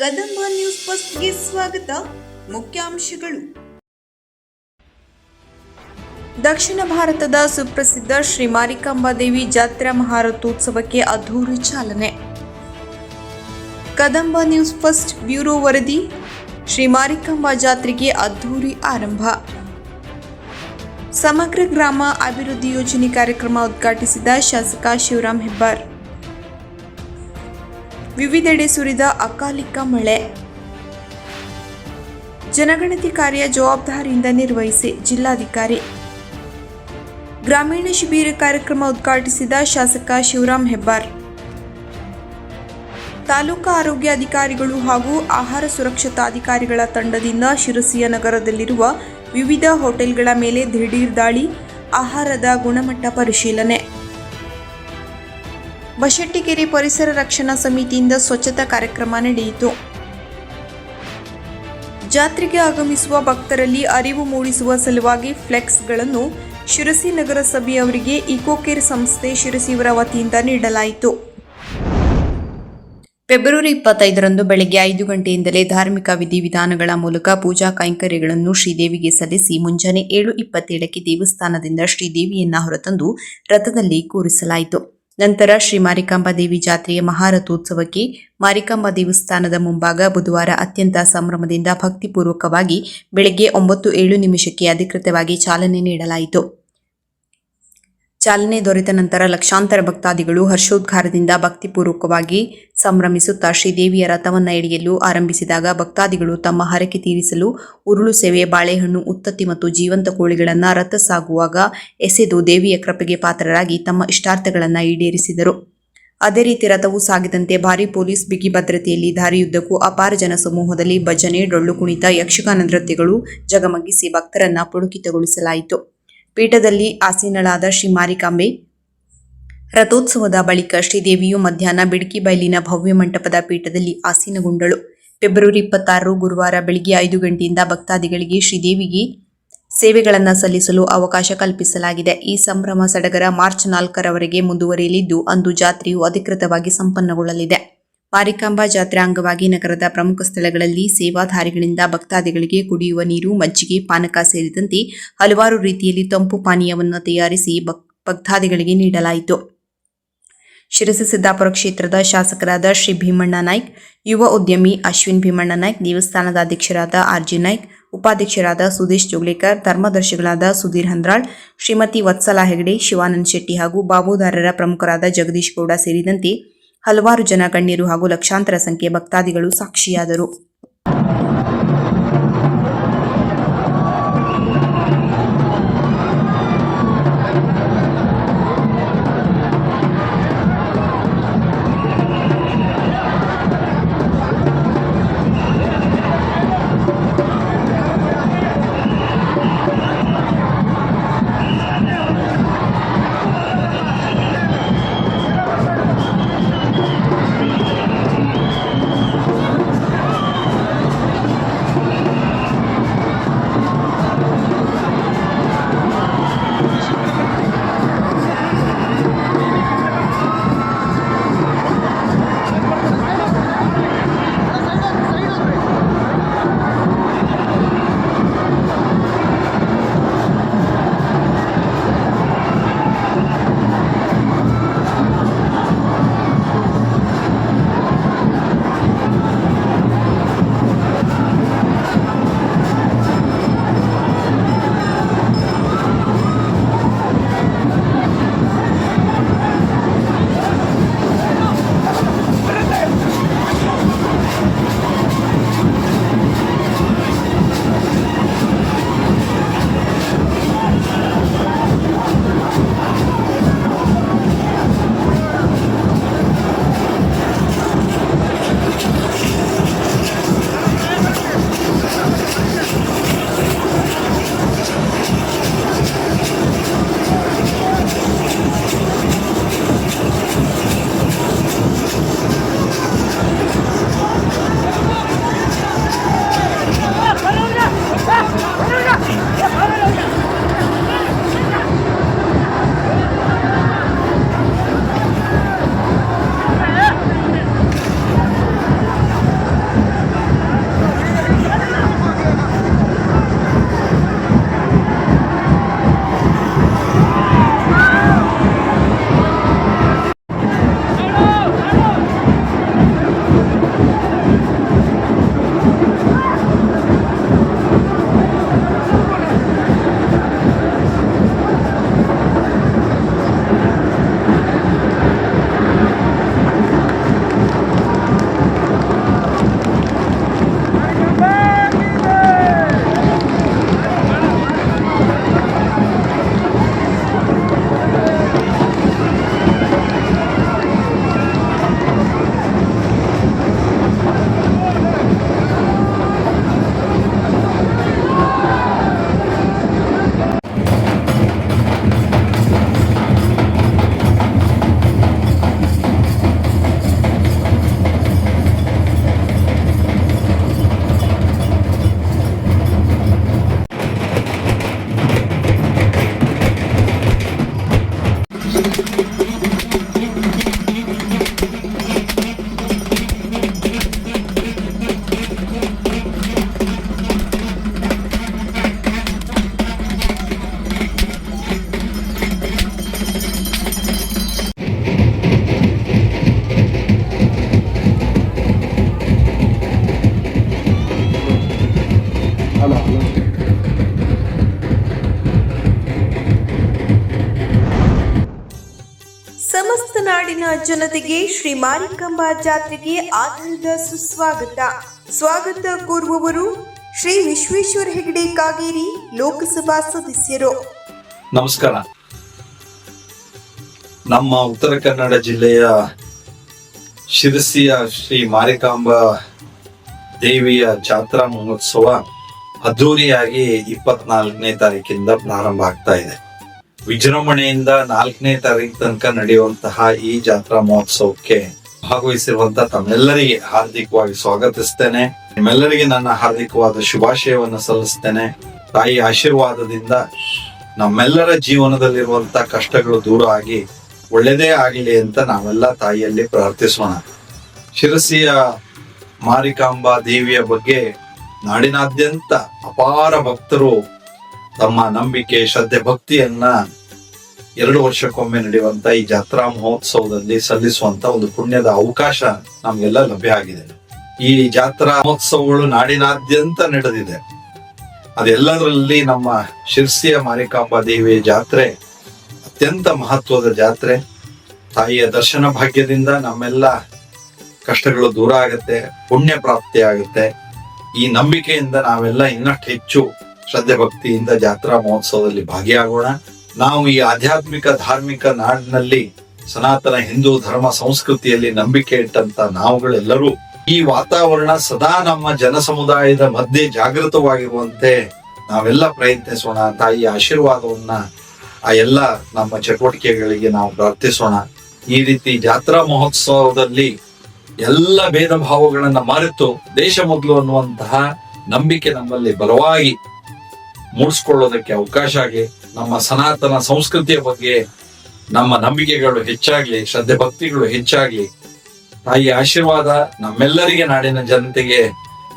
Kadamba news ಫಸ್ಟ್ಗೆ ಸ್ವಾಗತ. ಮುಖ್ಯಾಂಶಗಳು. ದಕ್ಷಿಣ ಭಾರತದ ಸುಪ್ರಸಿದ್ಧ ಶ್ರೀ ಮಾರಿಕಾಂಬಾದೇವಿ ಜಾತ್ರಾ ಮಹಾರಥೋತ್ಸವಕ್ಕೆ ಅದ್ಧೂರಿ ಚಾಲನೆ. ಕದಂಬ ನ್ಯೂಸ್ ಫಸ್ಟ್ ಬ್ಯೂರೋ ವರದಿ. ಶ್ರೀ ಮಾರಿಕಾಂಬಾ ಜಾತ್ರೆಗೆ ಅದ್ಧೂರಿ ಆರಂಭ. ಸಮಗ್ರ ಗ್ರಾಮ ಅಭಿವೃದ್ಧಿ ಯೋಜನೆ ಕಾರ್ಯಕ್ರಮ ಉದ್ಘಾಟಿಸಿದ ಶಾಸಕ ಶಿವರಾಮ್ ಹೆಬ್ಬಾರ್. ವಿವಿಧೆಡೆ ಸುರಿದ ಅಕಾಲಿಕ ಮಳೆ. ಜನಗಣತಿ ಕಾರ್ಯ ಜವಾಬ್ದಾರಿಯಿಂದ ನಿರ್ವಹಿಸಿ ಜಿಲ್ಲಾಧಿಕಾರಿ. ಗ್ರಾಮೀಣ ಶಿಬಿರ ಕಾರ್ಯಕ್ರಮ ಉದ್ಘಾಟಿಸಿದ ಶಾಸಕ ಶಿವರಾಮ್ ಹೆಬ್ಬಾರ್. ತಾಲೂಕಾ ಆರೋಗ್ಯಾಧಿಕಾರಿಗಳು ಹಾಗೂ ಆಹಾರ ಸುರಕ್ಷತಾಧಿಕಾರಿಗಳ ತಂಡದಿಂದ ಶಿರಸಿಯ ನಗರದಲ್ಲಿರುವ ವಿವಿಧ ಹೋಟೆಲ್ಗಳ ಮೇಲೆ ದಿಢೀರ್ ದಾಳಿ. ಆಹಾರದ ಗುಣಮಟ್ಟ ಪರಿಶೀಲನೆ. ಬಶೆಟ್ಟಿಗೆರೆ ಪರಿಸರ ರಕ್ಷಣಾ ಸಮಿತಿಯಿಂದ ಸ್ವಚ್ಛತಾ ಕಾರ್ಯಕ್ರಮ ನಡೆಯಿತು. ಜಾತ್ರೆಗೆ ಆಗಮಿಸುವ ಭಕ್ತರಲ್ಲಿ ಅರಿವು ಮೂಡಿಸುವ ಸಲುವಾಗಿ ಫ್ಲೆಕ್ಸ್ಗಳನ್ನು ಶಿರಸಿ ನಗರಸಭೆಯವರಿಗೆ ಇಕೋಕೇರ್ ಸಂಸ್ಥೆ ಶಿರಸಿಯವರ ವತಿಯಿಂದ ನೀಡಲಾಯಿತು. ಫೆಬ್ರವರಿ 25ರಂದು ಬೆಳಗ್ಗೆ 5 ಗಂಟೆಯಿಂದಲೇ ಧಾರ್ಮಿಕ ವಿಧಿವಿಧಾನಗಳ ಮೂಲಕ ಪೂಜಾ ಕೈಂಕರ್ಯಗಳನ್ನು ಶ್ರೀದೇವಿಗೆ ಸಲ್ಲಿಸಿ ಮುಂಜಾನೆ 7:27ಕ್ಕೆ ದೇವಸ್ಥಾನದಿಂದ ಶ್ರೀದೇವಿಯನ್ನ ಹೊರತಂದು ರಥದಲ್ಲಿ ಕೂರಿಸಲಾಯಿತು. ನಂತರ ಶ್ರೀ ಮಾರಿಕಾಂಬಾ ದೇವಿ ಜಾತ್ರೆಯ ಮಹಾರಥೋತ್ಸವಕ್ಕೆ ಮಾರಿಕಾಂಬಾ ದೇವಸ್ಥಾನದ ಮುಂಭಾಗ ಬುಧವಾರ ಅತ್ಯಂತ ಸಂಭ್ರಮದಿಂದ ಭಕ್ತಿಪೂರ್ವಕವಾಗಿ ಬೆಳಗ್ಗೆ 9:07 ಅಧಿಕೃತವಾಗಿ ಚಾಲನೆ ನೀಡಲಾಯಿತು. ಚಾಲನೆ ದೊರೆತ ನಂತರ ಲಕ್ಷಾಂತರ ಭಕ್ತಾದಿಗಳು ಹರ್ಷೋದ್ಗಾರದಿಂದ ಭಕ್ತಿಪೂರ್ವಕವಾಗಿ ಸಂಭ್ರಮಿಸುತ್ತಾ ಶ್ರೀದೇವಿಯ ರಥವನ್ನು ಎಳೆಯಲು ಆರಂಭಿಸಿದಾಗ ಭಕ್ತಾದಿಗಳು ತಮ್ಮ ಹರಕೆ ತೀರಿಸಲು ಉರುಳು ಸೇವೆ, ಬಾಳೆಹಣ್ಣು, ಉತ್ತತ್ತಿ ಮತ್ತು ಜೀವಂತ ಕೋಳಿಗಳನ್ನು ರಥ ಸಾಗುವಾಗ ಎಸೆದು ದೇವಿಯ ಕೃಪೆಗೆ ಪಾತ್ರರಾಗಿ ತಮ್ಮ ಇಷ್ಟಾರ್ಥಗಳನ್ನು ಈಡೇರಿಸಿದರು. ಅದೇ ರೀತಿ ರಥವು ಸಾಗಿದಂತೆ ಭಾರೀ ಪೊಲೀಸ್ ಬಿಗಿ ಭದ್ರತೆಯಲ್ಲಿ ದಾರಿಯುದ್ದಕ್ಕೂ ಅಪಾರ ಜನಸಮೂಹದಲ್ಲಿ ಭಜನೆ, ಡೊಳ್ಳು ಕುಣಿತ, ಯಕ್ಷಗಾನ ನೃತ್ಯಗಳು ಜಗಮಗಿಸಿ ಭಕ್ತರನ್ನ ಪುಳಕಿತಗೊಳಿಸಲಾಯಿತು. ಪೀಠದಲ್ಲಿ ಆಸೀನಳಾದ ಶ್ರೀ ಮಾರಿಕಾಂಬೆ ರಥೋತ್ಸವದ ಬಳಿಕ ಶ್ರೀದೇವಿಯು ಮಧ್ಯಾಹ್ನ ಬಿಡಕಿ ಬಯಲಿನ ಭವ್ಯ ಮಂಟಪದ ಪೀಠದಲ್ಲಿ ಆಸೀನಗೊಂಡಳು. ಫೆಬ್ರವರಿ 26 ಗುರುವಾರ ಬೆಳಗ್ಗೆ 5 ಗಂಟೆಯಿಂದ ಭಕ್ತಾದಿಗಳಿಗೆ ಶ್ರೀದೇವಿಗೆ ಸೇವೆಗಳನ್ನು ಸಲ್ಲಿಸಲು ಅವಕಾಶ ಕಲ್ಪಿಸಲಾಗಿದೆ. ಈ ಸಂಭ್ರಮ ಸಡಗರ ಮಾರ್ಚ್ 4ರವರೆಗೆ ಮುಂದುವರಿಯಲಿದ್ದು ಅಂದು ಜಾತ್ರೆಯು ಅಧಿಕೃತವಾಗಿ ಸಂಪನ್ನಗೊಳ್ಳಲಿದೆ. ಮಾರಿಕಾಂಬಾ ಜಾತ್ರೆ ಅಂಗವಾಗಿ ನಗರದ ಪ್ರಮುಖ ಸ್ಥಳಗಳಲ್ಲಿ ಸೇವಾಧಾರಿಗಳಿಂದ ಭಕ್ತಾದಿಗಳಿಗೆ ಕುಡಿಯುವ ನೀರು, ಮಜ್ಜಿಗೆ, ಪಾನಕ ಸೇರಿದಂತೆ ಹಲವಾರು ರೀತಿಯಲ್ಲಿ ತಂಪು ಪಾನೀಯವನ್ನು ತಯಾರಿಸಿ ಭಕ್ತಾದಿಗಳಿಗೆ ನೀಡಲಾಯಿತು. ಶಿರಸಿ ಸಿದ್ದಾಪುರ ಕ್ಷೇತ್ರದ ಶಾಸಕರಾದ ಶ್ರೀ ಭೀಮಣ್ಣ ನಾಯ್ಕ್, ಯುವ ಉದ್ಯಮಿ ಅಶ್ವಿನ್ ಭೀಮಣ್ಣ ನಾಯ್ಕ್, ದೇವಸ್ಥಾನದ ಅಧ್ಯಕ್ಷರಾದ ಆರ್.ಜಿ. ನಾಯ್ಕ್, ಉಪಾಧ್ಯಕ್ಷರಾದ ಸುದೇಶ್ ಜೋಗ್ಲೇಕರ್, ಧರ್ಮದರ್ಶಿಗಳಾದ ಸುಧೀರ್ ಹಂದ್ರಾಳ್, ಶ್ರೀಮತಿ ವತ್ಸಲಾ ಹೆಗಡೆ, ಶಿವಾನಂದ್ ಶೆಟ್ಟಿ ಹಾಗೂ ಬಾಬುದಾರರ ಪ್ರಮುಖರಾದ ಜಗದೀಶ್ ಗೌಡ ಸೇರಿದಂತೆ ಹಲವಾರು ಜನ ಗಣ್ಯರು ಹಾಗೂ ಲಕ್ಷಾಂತರ ಸಂಖ್ಯೆಯ ಭಕ್ತಾದಿಗಳು ಸಾಕ್ಷಿಯಾದರು. ಸಮಸ್ತ ನಾಡಿನ ಜನತೆಗೆ ಶ್ರೀ ಮಾರಿಕಾಂಬಾ ಜಾತ್ರೆಗೆ ಆಧಾರದ ಸ್ವಾಗತ ಕೋರುವವರು ಶ್ರೀ ವಿಶ್ವೇಶ್ವರ ಹೆಗಡೆ ಕಾಗೇರಿ ಲೋಕಸಭಾ ಸದಸ್ಯರು. ನಮಸ್ಕಾರ. ನಮ್ಮ ಉತ್ತರ ಕನ್ನಡ ಜಿಲ್ಲೆಯ ಶಿರಸಿಯ ಶ್ರೀ ಮಾರಿಕಾಂಬಾ ದೇವಿಯ ಜಾತ್ರಾ ಮಹೋತ್ಸವ ಅದ್ದೂರಿಯಾಗಿ 24ನೇ ತಾರೀಕಿಂದ ಪ್ರಾರಂಭ ಆಗ್ತಾ ಇದೆ. ವಿಜೃಂಭಣೆಯಿಂದ 4ನೇ ತಾರೀಕು ತನಕ ನಡೆಯುವಂತಹ ಈ ಜಾತ್ರಾ ಮಹೋತ್ಸವಕ್ಕೆ ಭಾಗವಹಿಸಿರುವಂತಹ ತಮ್ಮೆಲ್ಲರಿಗೆ ಹಾರ್ದಿಕವಾಗಿ ಸ್ವಾಗತಿಸ್ತೇನೆ. ನಿಮ್ಮೆಲ್ಲರಿಗೆ ನನ್ನ ಹಾರ್ದಿಕವಾದ ಶುಭಾಶಯವನ್ನು ಸಲ್ಲಿಸ್ತೇನೆ. ತಾಯಿ ಆಶೀರ್ವಾದದಿಂದ ನಮ್ಮೆಲ್ಲರ ಜೀವನದಲ್ಲಿರುವಂತಹ ಕಷ್ಟಗಳು ದೂರ ಆಗಿ ಒಳ್ಳೆಯದೇ ಆಗಲಿ ಅಂತ ನಾವೆಲ್ಲ ತಾಯಿಯಲ್ಲಿ ಪ್ರಾರ್ಥಿಸೋಣ. ಶಿರಸಿಯ ಮಾರಿಕಾಂಬಾ ದೇವಿಯ ಬಗ್ಗೆ ನಾಡಿನಾದ್ಯಂತ ಅಪಾರ ಭಕ್ತರು ತಮ್ಮ ನಂಬಿಕೆ, ಶ್ರದ್ಧೆ, ಭಕ್ತಿಯನ್ನ 2 ವರ್ಷಕ್ಕೊಮ್ಮೆ ನಡೆಯುವಂತ ಈ ಜಾತ್ರಾ ಮಹೋತ್ಸವದಲ್ಲಿ ಸಲ್ಲಿಸುವಂತ ಒಂದು ಪುಣ್ಯದ ಅವಕಾಶ ನಮ್ಗೆಲ್ಲ ಲಭ್ಯ ಆಗಿದೆ. ಈ ಜಾತ್ರಾ ಮಹೋತ್ಸವಗಳು ನಾಡಿನಾದ್ಯಂತ ನಡೆದಿದೆ. ಅದೆಲ್ಲದರಲ್ಲಿ ನಮ್ಮ ಶಿರಸಿಯ ಮಾರಿಕಾಂಬಾ ದೇವಿಯ ಜಾತ್ರೆ ಅತ್ಯಂತ ಮಹತ್ವದ ಜಾತ್ರೆ. ತಾಯಿಯ ದರ್ಶನ ಭಾಗ್ಯದಿಂದ ನಮ್ಮೆಲ್ಲ ಕಷ್ಟಗಳು ದೂರ ಆಗುತ್ತೆ, ಪುಣ್ಯ ಪ್ರಾಪ್ತಿ ಆಗುತ್ತೆ. ಈ ನಂಬಿಕೆಯಿಂದ ನಾವೆಲ್ಲ ಇನ್ನಷ್ಟು ಹೆಚ್ಚು ಶ್ರದ್ಧೆ ಭಕ್ತಿಯಿಂದ ಜಾತ್ರಾ ಮಹೋತ್ಸವದಲ್ಲಿ ಭಾಗಿಯಾಗೋಣ. ನಾವು ಈ ಆಧ್ಯಾತ್ಮಿಕ ಧಾರ್ಮಿಕ ನಾಡಿನಲ್ಲಿ ಸನಾತನ ಹಿಂದೂ ಧರ್ಮ ಸಂಸ್ಕೃತಿಯಲ್ಲಿ ನಂಬಿಕೆ ಇಟ್ಟಂತ ನಾವುಗಳೆಲ್ಲರೂ ಈ ವಾತಾವರಣ ಸದಾ ನಮ್ಮ ಜನ ಸಮುದಾಯದ ಮಧ್ಯೆ ಜಾಗೃತವಾಗಿರುವಂತೆ ನಾವೆಲ್ಲ ಪ್ರಯತ್ನಿಸೋಣ. ತಾಯಿ ಆಶೀರ್ವಾದವನ್ನ ಆ ಎಲ್ಲ ನಮ್ಮ ಚಟುವಟಿಕೆಗಳಿಗೆ ನಾವು ಪ್ರಾರ್ಥಿಸೋಣ. ಈ ರೀತಿ ಜಾತ್ರಾ ಮಹೋತ್ಸವದಲ್ಲಿ ಎಲ್ಲ ಭೇದ ಭಾವಗಳನ್ನ ಮರೆತು ದೇಶ ಮೊದಲು ಅನ್ನುವಂತಹ ನಂಬಿಕೆ ನಮ್ಮಲ್ಲಿ ಬಲವಾಗಿ ಮೂಡಿಸ್ಕೊಳ್ಳೋದಕ್ಕೆ ಅವಕಾಶ ಆಗಲಿ. ನಮ್ಮ ಸನಾತನ ಸಂಸ್ಕೃತಿಯ ಬಗ್ಗೆ ನಮ್ಮ ನಂಬಿಕೆಗಳು ಹೆಚ್ಚಾಗ್ಲಿ, ಶ್ರದ್ಧೆ ಭಕ್ತಿಗಳು ಹೆಚ್ಚಾಗ್ಲಿ. ತಾಯಿ ಆಶೀರ್ವಾದ ನಮ್ಮೆಲ್ಲರಿಗೆ, ನಾಡಿನ ಜನತೆಗೆ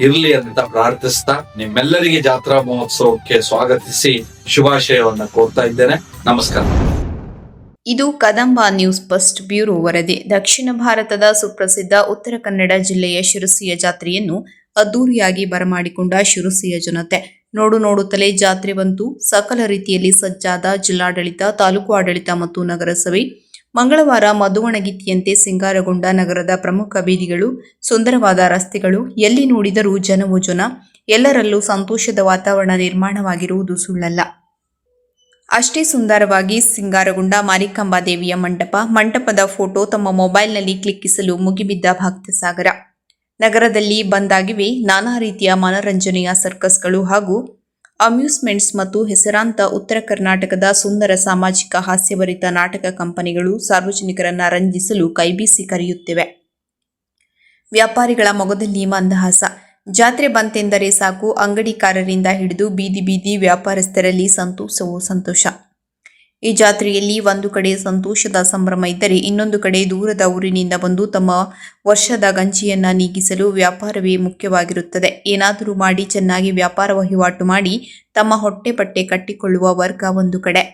ಇರ್ಲಿ ಅಂತ ಪ್ರಾರ್ಥಿಸ್ತಾ ನಿಮ್ಮೆಲ್ಲರಿಗೆ ಜಾತ್ರಾ ಮಹೋತ್ಸವಕ್ಕೆ ಸ್ವಾಗತಿಸಿ ಶುಭಾಶಯವನ್ನ ಕೋರ್ತಾ ಇದ್ದೇನೆ. ನಮಸ್ಕಾರ. ಇದು ಕದಂಬ ನ್ಯೂಸ್ ಫಸ್ಟ್ ಬ್ಯೂರೋ ವರದಿ. ದಕ್ಷಿಣ ಭಾರತದ ಸುಪ್ರಸಿದ್ಧ ಉತ್ತರ ಕನ್ನಡ ಜಿಲ್ಲೆಯ ಶಿರಸಿಯ ಜಾತ್ರೆಯನ್ನು ಅದ್ದೂರಿಯಾಗಿ ಬರಮಾಡಿಕೊಂಡ ಶಿರಸಿಯ ಜನತೆ ನೋಡುತ್ತಲೇ ಜಾತ್ರೆ ಬಂತು. ಸಕಲ ರೀತಿಯಲ್ಲಿ ಸಜ್ಜಾದ ಜಿಲ್ಲಾಡಳಿತ, ತಾಲೂಕು ಆಡಳಿತ ಮತ್ತು ನಗರಸಭೆ. ಮಂಗಳವಾರ ಮಧುವಣಗಿತ್ತಿಯಂತೆ ಸಿಂಗಾರಗೊಂಡ ನಗರದ ಪ್ರಮುಖ ಬೀದಿಗಳು, ಸುಂದರವಾದ ರಸ್ತೆಗಳು, ಎಲ್ಲಿ ನೋಡಿದರೂ ಜನವೋ ಜನ. ಎಲ್ಲರಲ್ಲೂ ಸಂತೋಷದ ವಾತಾವರಣ ನಿರ್ಮಾಣವಾಗಿರುವುದು ಸುಳ್ಳಲ್ಲ. ಅಷ್ಟೇ ಸುಂದರವಾಗಿ ಸಿಂಗಾರಗೊಂಡ ಮಾರಿಕಾಂಬಾ ದೇವಿಯ ಮಂಟಪದ ಫೋಟೋ ತಮ್ಮ ಮೊಬೈಲ್ನಲ್ಲಿ ಕ್ಲಿಕ್ಕಿಸಲು ಮುಗಿಬಿದ್ದ ಭಕ್ತ ಸಾಗರ. ನಗರದಲ್ಲಿ ಬಂದಾಗಿವೆ ನಾನಾ ರೀತಿಯ ಮನರಂಜನೆಯ ಸರ್ಕಸ್ಗಳು ಹಾಗೂ ಅಮ್ಯೂಸ್ಮೆಂಟ್ಸ್ ಮತ್ತು ಹೆಸರಾಂತ ಉತ್ತರ ಕರ್ನಾಟಕದ ಸುಂದರ ಸಾಮಾಜಿಕ ಹಾಸ್ಯಭರಿತ ನಾಟಕ ಕಂಪನಿಗಳು ಸಾರ್ವಜನಿಕರನ್ನ ರಂಜಿಸಲು ಕೈಬೀಸಿ ಕರೆಯುತ್ತಿವೆ. ವ್ಯಾಪಾರಿಗಳ ಮೊಗದಲ್ಲಿ ಮಂದಹಾಸ. ಜಾತ್ರೆ ಬಂತೆಂದರೆ ಸಾಕು, ಅಂಗಡಿಕಾರರಿಂದ ಹಿಡಿದು ಬೀದಿ ವ್ಯಾಪಾರಸ್ಥರಲ್ಲಿ ಸಂತೋಷವೋ ಸಂತೋಷ. ಈ ಜಾತ್ರೆಯಲ್ಲಿ ಒಂದು ಕಡೆ ಸಂತೋಷದ ಸಂಭ್ರಮ ಇದ್ದರೆ ಇನ್ನೊಂದು ಕಡೆ ದೂರದ ಊರಿನಿಂದ ಬಂದು ತಮ್ಮ ವರ್ಷದ ಗಂಜಿಯನ್ನ ನೀಗಿಸಲು ವ್ಯಾಪಾರವೇ ಮುಖ್ಯವಾಗಿರುತ್ತದೆ. ಏನಾದರೂ ಮಾಡಿ ಚೆನ್ನಾಗಿ ವ್ಯಾಪಾರ ವಹಿವಾಟು ಮಾಡಿ ತಮ್ಮ ಹೊಟ್ಟೆ ಪಟ್ಟೆ ಕಟ್ಟಿಕೊಳ್ಳುವ ವರ್ಗ ಒಂದು ಕಡೆ.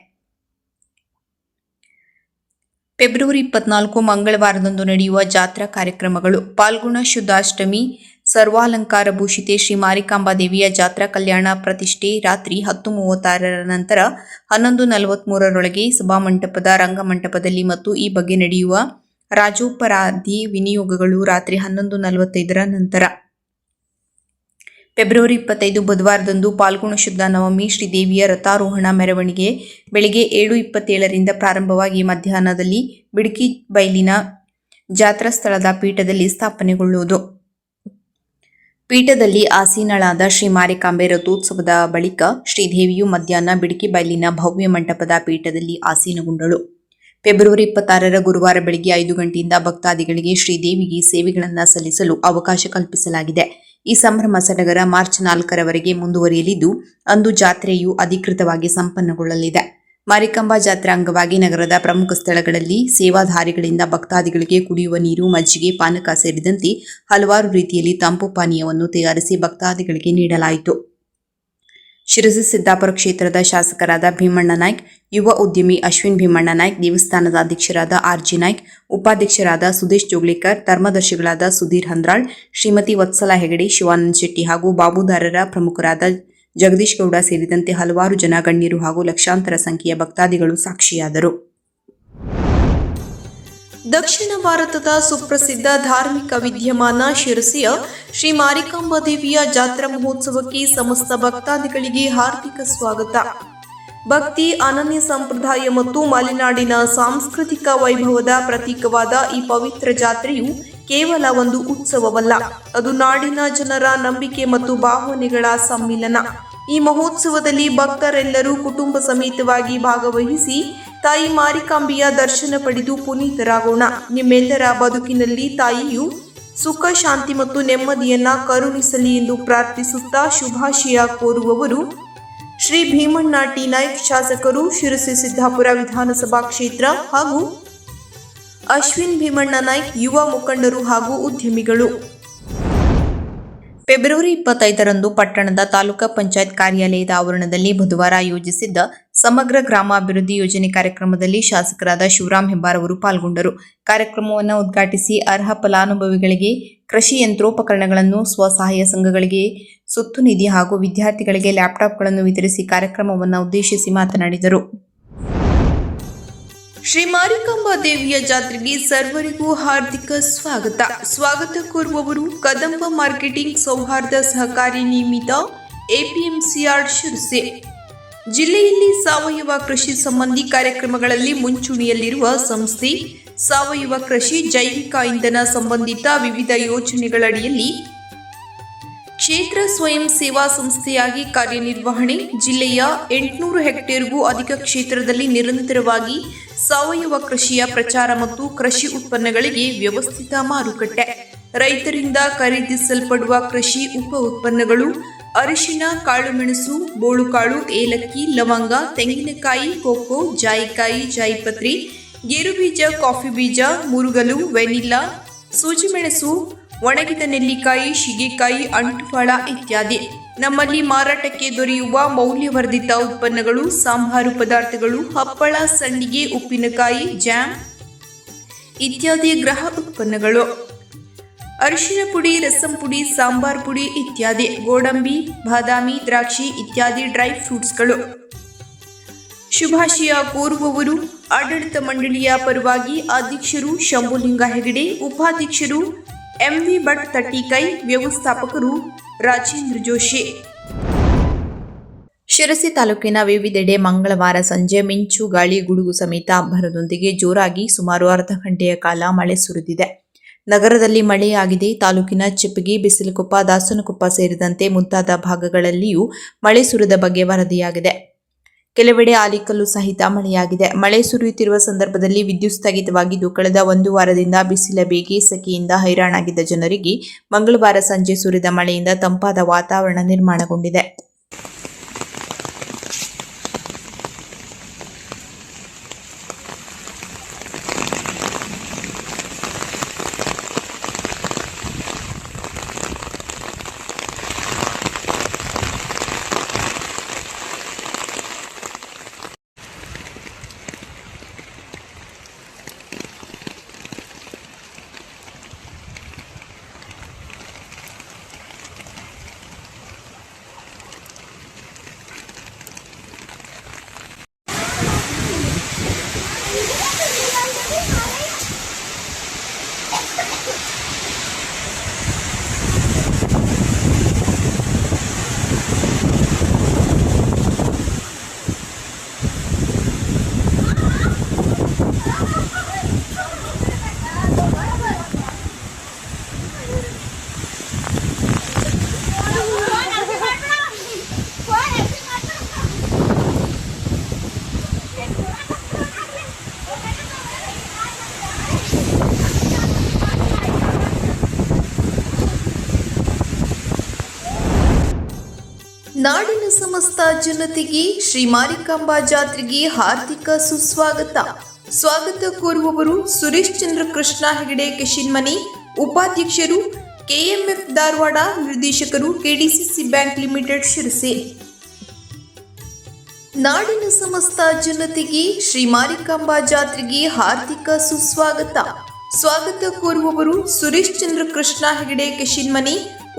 ಫೆಬ್ರವರಿ 24 ಮಂಗಳವಾರದಂದು ನಡೆಯುವ ಜಾತ್ರಾ ಕಾರ್ಯಕ್ರಮಗಳು: ಪಾಲ್ಗುಣ ಶುದ್ಧಾಷ್ಟಮಿ ಸರ್ವಾಲಂಕಾರ ಭೂಷಿತೆ ಶ್ರೀ ಮಾರಿಕಾಂಬಾ ದೇವಿಯ ಜಾತ್ರಾ ಕಲ್ಯಾಣ ಪ್ರತಿಷ್ಠೆ ರಾತ್ರಿ 10:36 ನಂತರ 11:43 ಸಭಾಮಂಟಪದ ರಂಗಮಂಟಪದಲ್ಲಿ ಮತ್ತು ಈ ಬಗ್ಗೆ ನಡೆಯುವ ರಾಜೋಪರಾಧಿ ವಿನಿಯೋಗಗಳು ರಾತ್ರಿ 11:45 ನಂತರ. ಫೆಬ್ರವರಿ 25 ಬುಧವಾರದಂದು ಪಾಲ್ಗುಣ ಶುದ್ಧ ನವಮಿ ಶ್ರೀದೇವಿಯ ರಥಾರೋಹಣ ಮೆರವಣಿಗೆ ಬೆಳಿಗ್ಗೆ 7:27 ಪ್ರಾರಂಭವಾಗಿ ಮಧ್ಯಾಹ್ನದಲ್ಲಿ ಬಿಡಕಿ ಬೈಲಿನ ಜಾತ್ರಾ ಸ್ಥಳದ ಪೀಠದಲ್ಲಿ ಸ್ಥಾಪನೆಗೊಳ್ಳುವುದು. ಪೀಠದಲ್ಲಿ ಆಸೀನಳಾದ ಶ್ರೀ ಮಾರಿಕಾಂಬೆ ರಥೋತ್ಸವದ ಬಳಿಕ ಶ್ರೀದೇವಿಯು ಮಧ್ಯಾಹ್ನ ಬಿಡಕಿ ಬೈಲಿನ ಭವ್ಯ ಮಂಟಪದ ಪೀಠದಲ್ಲಿ ಆಸೀನಗೊಂಡಳು. ಫೆಬ್ರವರಿ 26 ಗುರುವಾರ ಬೆಳಗ್ಗೆ 5 ಗಂಟೆಯಿಂದ ಭಕ್ತಾದಿಗಳಿಗೆ ಶ್ರೀದೇವಿಗೆ ಸೇವೆಗಳನ್ನು ಸಲ್ಲಿಸಲು ಅವಕಾಶ ಕಲ್ಪಿಸಲಾಗಿದೆ. ಈ ಸಂಭ್ರಮ ಸಡಗರ ಮಾರ್ಚ್ 4ರವರೆಗೆ ಮುಂದುವರಿಯಲಿದ್ದು ಅಂದು ಜಾತ್ರೆಯು ಅಧಿಕೃತವಾಗಿ ಸಂಪನ್ನಗೊಳ್ಳಲಿದೆ. ಮಾರಿಕಾಂಬಾ ಜಾತ್ರೆ ಅಂಗವಾಗಿ ನಗರದ ಪ್ರಮುಖ ಸ್ಥಳಗಳಲ್ಲಿ ಸೇವಾಧಾರಿಗಳಿಂದ ಭಕ್ತಾದಿಗಳಿಗೆ ಕುಡಿಯುವ ನೀರು, ಮಜ್ಜಿಗೆ, ಪಾನಕ ಸೇರಿದಂತೆ ಹಲವಾರು ರೀತಿಯಲ್ಲಿ ತಂಪು ಪಾನೀಯವನ್ನು ತಯಾರಿಸಿ ಭಕ್ತಾದಿಗಳಿಗೆ ನೀಡಲಾಯಿತು. ಶಿರಸಿ ಸಿದ್ದಾಪುರ ಕ್ಷೇತ್ರದ ಶಾಸಕರಾದ ಭೀಮಣ್ಣ ನಾಯ್ಕ್, ಯುವ ಉದ್ಯಮಿ ಅಶ್ವಿನ್ ಭೀಮಣ್ಣ ನಾಯ್ಕ್, ದೇವಸ್ಥಾನದ ಅಧ್ಯಕ್ಷರಾದ ಆರ್.ಜಿ. ನಾಯ್ಕ್, ಉಪಾಧ್ಯಕ್ಷರಾದ ಸುದೇಶ್ ಜೋಗ್ಲೇಕರ್, ಧರ್ಮದರ್ಶಿಗಳಾದ ಸುಧೀರ್ ಹಂದ್ರಾಳ್, ಶ್ರೀಮತಿ ವತ್ಸಲಾ ಹೆಗಡೆ, ಶಿವಾನಂದ ಶೆಟ್ಟಿ ಹಾಗೂ ಬಾಬುದಾರರ ಪ್ರಮುಖರಾದ ಜಗದೀಶ್ ಗೌಡ ಸೇರಿದಂತೆ ಹಲವಾರು ಜನ ಗಣ್ಯರು ಹಾಗೂ ಲಕ್ಷಾಂತರ ಸಂಖ್ಯೆಯ ಭಕ್ತಾದಿಗಳು ಸಾಕ್ಷಿಯಾದರು. ದಕ್ಷಿಣ ಭಾರತದ ಸುಪ್ರಸಿದ್ಧ ಧಾರ್ಮಿಕ ವಿದ್ಯಮಾನ ಶಿರಸಿಯ ಶ್ರೀ ಮಾರಿಕಾಂಬಾ ದೇವಿಯ ಜಾತ್ರಾ ಮಹೋತ್ಸವಕ್ಕೆ ಸಮಸ್ತ ಭಕ್ತಾದಿಗಳಿಗೆ ಹಾರ್ದಿಕ ಸ್ವಾಗತ. ಭಕ್ತಿ, ಅನನ್ಯ ಸಂಪ್ರದಾಯ ಮತ್ತು ಮಲೆನಾಡಿನ ಸಾಂಸ್ಕೃತಿಕ ವೈಭವದ ಪ್ರತೀಕವಾದ ಈ ಪವಿತ್ರ ಜಾತ್ರೆಯು ಕೇವಲ ಒಂದು ಉತ್ಸವವಲ್ಲ, ಅದು ನಾಡಿನ ಜನರ ನಂಬಿಕೆ ಮತ್ತು ಭಾವನೆಗಳ ಸಮ್ಮಿಲನ. ಈ ಮಹೋತ್ಸವದಲ್ಲಿ ಭಕ್ತರೆಲ್ಲರೂ ಕುಟುಂಬ ಸಮೇತವಾಗಿ ಭಾಗವಹಿಸಿ ತಾಯಿ ಮಾರಿಕಾಂಬೆಯ ದರ್ಶನ ಪಡೆದು ಪುನೀತರಾಗೋಣ. ನಿಮ್ಮೆಲ್ಲರ ಬದುಕಿನಲ್ಲಿ ತಾಯಿಯು ಸುಖ, ಶಾಂತಿ ಮತ್ತು ನೆಮ್ಮದಿಯನ್ನ ಕರುಣಿಸಲಿ ಎಂದು ಪ್ರಾರ್ಥಿಸುತ್ತಾ ಶುಭಾಶಯ ಕೋರುವವರು ಶ್ರೀ ಭೀಮಣ್ಣ ಟಿ ನಾಯ್ಕ್, ಶಾಸಕರು, ಶಿರಸಿ ಸಿದ್ದಾಪುರ ವಿಧಾನಸಭಾ ಕ್ಷೇತ್ರ, ಹಾಗೂ ಅಶ್ವಿನ್ ಭೀಮಣ್ಣ ನಾಯ್ಕ್, ಯುವ ಮುಖಂಡರು ಹಾಗೂ ಉದ್ಯಮಿಗಳು. ಫೆಬ್ರವರಿ 25ರಂದು ಪಟ್ಟಣದ ತಾಲೂಕಾ ಪಂಚಾಯತ್ ಕಾರ್ಯಾಲಯದ ಆವರಣದಲ್ಲಿ ಬುಧವಾರ ಆಯೋಜಿಸಿದ್ದ ಸಮಗ್ರ ಗ್ರಾಮಾಭಿವೃದ್ಧಿ ಯೋಜನೆ ಕಾರ್ಯಕ್ರಮದಲ್ಲಿ ಶಾಸಕರಾದ ಶಿವರಾಮ್ ಹೆಬ್ಬಾರ್ ಅವರು ಪಾಲ್ಗೊಂಡರು. ಕಾರ್ಯಕ್ರಮವನ್ನು ಉದ್ಘಾಟಿಸಿ ಅರ್ಹ ಫಲಾನುಭವಿಗಳಿಗೆ ಕೃಷಿ ಯಂತ್ರೋಪಕರಣಗಳನ್ನು, ಸ್ವಸಹಾಯ ಸಂಘಗಳಿಗೆ ಸುತ್ತು ನಿಧಿ ಹಾಗೂ ವಿದ್ಯಾರ್ಥಿಗಳಿಗೆ ಲ್ಯಾಪ್ಟಾಪ್ಗಳನ್ನು ವಿತರಿಸಿ ಕಾರ್ಯಕ್ರಮವನ್ನು ಉದ್ದೇಶಿಸಿ ಮಾತನಾಡಿದರು. ಶ್ರೀ ಮಾರಿಕಾಂಬಾ ದೇವಿಯ ಜಾತ್ರೆಗೆ ಸರ್ವರಿಗೂ ಹಾರ್ದಿಕ ಸ್ವಾಗತ ಕೋರುವವರು ಕದಂಬ ಮಾರ್ಕೆಟಿಂಗ್ ಸೌಹಾರ್ದ ಸಹಕಾರಿ ನಿಯಮಿತ ಎಪಿಎಂಸಿ ಯಾರ್ಡ್ ಶಿರಸಿ. ಜಿಲ್ಲೆಯಲ್ಲಿ ಸಾವಯವ ಕೃಷಿ ಸಂಬಂಧಿ ಕಾರ್ಯಕ್ರಮಗಳಲ್ಲಿ ಮುಂಚೂಣಿಯಲ್ಲಿರುವ ಸಂಸ್ಥೆ. ಸಾವಯವ ಕೃಷಿ, ಜೈವಿಕ ಇಂಧನ ಸಂಬಂಧಿತ ವಿವಿಧ ಯೋಜನೆಗಳಡಿಯಲ್ಲಿ ಕ್ಷೇತ್ರ ಸ್ವಯಂ ಸೇವಾ ಸಂಸ್ಥೆಯಾಗಿ ಕಾರ್ಯನಿರ್ವಹಣೆ. ಜಿಲ್ಲೆಯ 800 ಹೆಕ್ಟೇರ್ಗೂ ಅಧಿಕ ಕ್ಷೇತ್ರದಲ್ಲಿ ನಿರಂತರವಾಗಿ ಸಾವಯವ ಕೃಷಿಯ ಪ್ರಚಾರ ಮತ್ತು ಕೃಷಿ ಉತ್ಪನ್ನಗಳಿಗೆ ವ್ಯವಸ್ಥಿತ ಮಾರುಕಟ್ಟೆ. ರೈತರಿಂದ ಖರೀದಿಸಲ್ಪಡುವ ಕೃಷಿ ಉಪ ಉತ್ಪನ್ನಗಳು ಅರಿಶಿನ, ಕಾಳುಮೆಣಸು, ಬೋಳುಕಾಳು, ಏಲಕ್ಕಿ, ಲವಂಗ, ತೆಂಗಿನಕಾಯಿ, ಕೋಕೋ, ಜಾಯಿಕಾಯಿ, ಜಾಯಿಪತ್ರಿ, ಗೇರುಬೀಜ, ಕಾಫಿ ಬೀಜ, ಮುರುಗಲು, ವೆನಿಲ್ಲಾ, ಸೂಜಿಮೆಣಸು, ಒಣಗಿದ ನೆಲ್ಲಿಕಾಯಿ, ಶಿಗೆಕಾಯಿ, ಅಂಟುಫಳ ಇತ್ಯಾದಿ. ನಮ್ಮಲ್ಲಿ ಮಾರಾಟಕ್ಕೆ ದೊರೆಯುವ ಮೌಲ್ಯವರ್ಧಿತ ಉತ್ಪನ್ನಗಳು, ಸಾಂಬಾರು ಪದಾರ್ಥಗಳು, ಹಪ್ಪಳ, ಸಂಡಿಗೆ, ಉಪ್ಪಿನಕಾಯಿ, ಜಾಮ್ ಇತ್ಯಾದಿ ಗೃಹ ಉತ್ಪನ್ನಗಳು, ಅರಿಶಿನ ಪುಡಿ, ರಸಂ ಪುಡಿ, ಸಾಂಬಾರ್ ಪುಡಿ ಇತ್ಯಾದಿ, ಗೋಡಂಬಿ, ಬಾದಾಮಿ, ದ್ರಾಕ್ಷಿ ಇತ್ಯಾದಿ ಡ್ರೈ ಫ್ರೂಟ್ಸ್ಗಳು. ಶುಭಾಶಯ ಕೋರುವವರು ಆಡಳಿತ ಮಂಡಳಿಯ ಪರವಾಗಿ ಅಧ್ಯಕ್ಷರು ಶಂಭುಲಿಂಗ ಹೆಗಡೆ, ಉಪಾಧ್ಯಕ್ಷರು ಎಂವಿ ಭಟ್ ತಟ್ಟಿಕೈ, ವ್ಯವಸ್ಥಾಪಕರು ರಾಜೇಂದ್ರ ಜೋಶಿ. ಶಿರಸಿ ತಾಲೂಕಿನ ವಿವಿಧೆಡೆ ಮಂಗಳವಾರ ಸಂಜೆ ಮಿಂಚು, ಗಾಳಿ, ಗುಡುಗು ಸಮೇತ ಅಬ್ಬರದೊಂದಿಗೆ ಜೋರಾಗಿ ಸುಮಾರು ಅರ್ಧ ಗಂಟೆಯ ಕಾಲ ಮಳೆ ಸುರಿದಿದೆ. ನಗರದಲ್ಲಿ ಮಳೆಯಾಗಿದೆ. ತಾಲೂಕಿನ ಚಿಪ್ಪಗಿ, ಬಿಸಿಲಕೊಪ್ಪ, ದಾಸನಕೊಪ್ಪ ಸೇರಿದಂತೆ ಮುಂತಾದ ಭಾಗಗಳಲ್ಲಿಯೂ ಮಳೆ ಸುರಿದ ಬಗ್ಗೆ ವರದಿಯಾಗಿದೆ. ಕೆಲವೆಡೆ ಆಲಿಕಲ್ಲು ಸಹಿತ ಮಳೆಯಾಗಿದೆ. ಮಳೆ ಸುರಿಯುತ್ತಿರುವ ಸಂದರ್ಭದಲ್ಲಿ ವಿದ್ಯುತ್ ಸ್ಥಗಿತವಾಗಿದ್ದು, ಕಳೆದ 1 ವಾರದಿಂದ ಬಿಸಿಲ ಬೇಗೆ, ಸೆಕೆಯಿಂದ ಹೈರಾಣಾಗಿದ್ದ ಜನರಿಗೆ ಮಂಗಳವಾರ ಸಂಜೆ ಸುರಿದ ಮಳೆಯಿಂದ ತಂಪಾದ ವಾತಾವರಣ ನಿರ್ಮಾಣಗೊಂಡಿದೆ. ನಾಡಿನ ಸಮಸ್ತ ಜನತೆಗೆ ಶ್ರೀ ಮಾರಿಕಾಂಬಾ ಜಾತ್ರೆಗೆ ಹಾರ್ದಿಕ ಸ್ವಾಗತ ಕೋರುವವರು ಸುರೇಶ್ ಚಂದ್ರ ಕೃಷ್ಣ ಹೆಗಡೆ ಕೆಶಿನ್ಮನಿ, ಉಪಾಧ್ಯಕ್ಷರು, ಕೆಎಂಎಫ್ ಧಾರವಾಡ, ನಿರ್ದೇಶಕರು, ಕೆಡಿಸಿಸಿ ಬ್ಯಾಂಕ್ ಲಿಮಿಟೆಡ್ ಶಿರಸಿ. ನಾಡಿನ ಸಮಸ್ತ ಜನತೆಗೆ ಶ್ರೀ ಮಾರಿಕಾಂಬಾ ಜಾತ್ರೆಗೆ ಹಾರ್ದಿಕ ಸ್ವಾಗತ ಕೋರುವವರು ಸುರೇಶ್ ಚಂದ್ರ ಕೃಷ್ಣ ಹೆಗಡೆ ಕೆಶಿನ್ಮನಿ,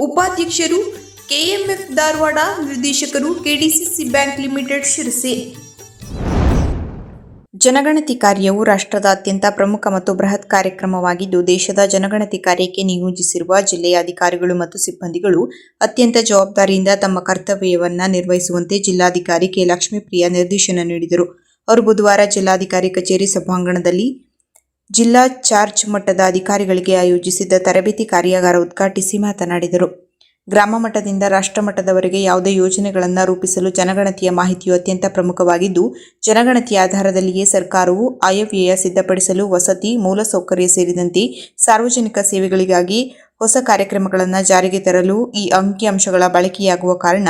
ಉಪಾಧ್ಯಕ್ಷರು, ಕೆಎಂಎಫ್ ಧಾರವಾಡ, ನಿರ್ದೇಶಕರು, ಕೆಡಿಸಿಸಿ ಬ್ಯಾಂಕ್ ಲಿಮಿಟೆಡ್ ಶಿರಸಿ. ಜನಗಣತಿ ಕಾರ್ಯವು ರಾಷ್ಟ್ರದ ಅತ್ಯಂತ ಪ್ರಮುಖ ಮತ್ತು ಬೃಹತ್ ಕಾರ್ಯಕ್ರಮವಾಗಿದ್ದು, ದೇಶದ ಜನಗಣತಿ ಕಾರ್ಯಕ್ಕೆ ನಿಯೋಜಿಸಿರುವ ಜಿಲ್ಲೆಯ ಅಧಿಕಾರಿಗಳು ಮತ್ತು ಸಿಬ್ಬಂದಿಗಳು ಅತ್ಯಂತ ಜವಾಬ್ದಾರಿಯಿಂದ ತಮ್ಮ ಕರ್ತವ್ಯವನ್ನು ನಿರ್ವಹಿಸುವಂತೆ ಜಿಲ್ಲಾಧಿಕಾರಿ ಕೆ. ಲಕ್ಷ್ಮೀಪ್ರಿಯ ನಿರ್ದೇಶನ ನೀಡಿದರು. ಅವರು ಬುಧವಾರ ಜಿಲ್ಲಾಧಿಕಾರಿ ಕಚೇರಿ ಸಭಾಂಗಣದಲ್ಲಿ ಜಿಲ್ಲಾ ಚಾರ್ಜ್ ಮಟ್ಟದ ಅಧಿಕಾರಿಗಳಿಗೆ ಆಯೋಜಿಸಿದ್ದ ತರಬೇತಿ ಕಾರ್ಯಾಗಾರ ಉದ್ಘಾಟಿಸಿ ಮಾತನಾಡಿದರು. ಗ್ರಾಮ ಮಟ್ಟದಿಂದ ರಾಷ್ಟ್ರ ಮಟ್ಟದವರೆಗೆ ಯಾವುದೇ ಯೋಜನೆಗಳನ್ನು ರೂಪಿಸಲು ಜನಗಣತಿಯ ಮಾಹಿತಿಯು ಅತ್ಯಂತ ಪ್ರಮುಖವಾಗಿದ್ದು, ಜನಗಣತಿಯ ಆಧಾರದಲ್ಲಿಯೇ ಸರ್ಕಾರವು ಆಯವ್ಯಯ ಸಿದ್ಧಪಡಿಸಲು ವಸತಿ, ಮೂಲಸೌಕರ್ಯ ಸೇರಿದಂತೆ ಸಾರ್ವಜನಿಕ ಸೇವೆಗಳಿಗಾಗಿ ಹೊಸ ಕಾರ್ಯಕ್ರಮಗಳನ್ನು ಜಾರಿಗೆ ತರಲು ಈ ಅಂಕಿಅಂಶಗಳ ಬಳಕೆಯಾಗುವ ಕಾರಣ